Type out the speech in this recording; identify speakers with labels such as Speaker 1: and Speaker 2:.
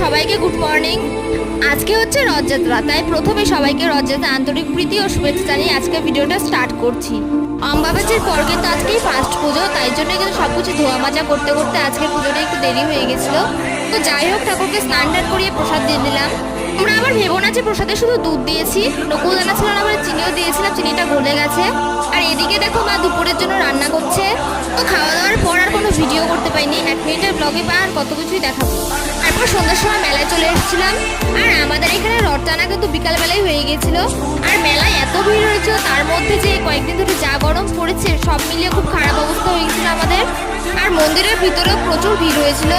Speaker 1: সবাইকে good morning. আজকে হচ্ছে রথযাত্রা, তাই প্রথমে সবাইকে রথযাত্রা আন্তরিক প্রীতি ও শুভেচ্ছা জানিয়ে আজকে ভিডিওটা স্টার্ট করছি। অম্বাবাচির পর কিন্তু আজকেই ফার্স্ট পুজো, তাই জন্য কিন্তু সব কিছু ধোয়া মাজা করতে করতে আজকের পুজোটা একটু দেরি হয়ে গেছিলো। তো যাই হোক, ঠাকুরকে স্নান টান করিয়ে প্রসাদ দিয়ে দিলাম। আমরা আবার ভেবো না যে প্রসাদে শুধু দুধ দিয়েছি, নকুলদানা ছিল না, আবার চিনিও দিয়েছিলাম, চিনিটা গলে গেছে। আর এদিকে দেখো মা দুপুরের জন্য রান্না করছে। তো খাওয়া দাওয়ার পর আর কোনো ভিডিও করতে পারিনি, 1 মিনিটের ব্লগে পা আর কত কিছুই দেখাবো। তারপর সন্ধ্যার সময় মেলায় চলে এসেছিলাম। আর আমাদের এখানে রথ টানা কিন্তু বিকালবেলায় হয়ে গিয়েছিল। আর মেলায় এত ভিড় হয়েছিল, তার মধ্যে যে কয়েকদিন ধরে যা গরম পড়েছে, সব মিলিয়ে খুব খারাপ অবস্থা হয়ে গেছিল আমাদের। আর মন্দিরের ভিতরেও প্রচুর ভিড় হয়েছিল।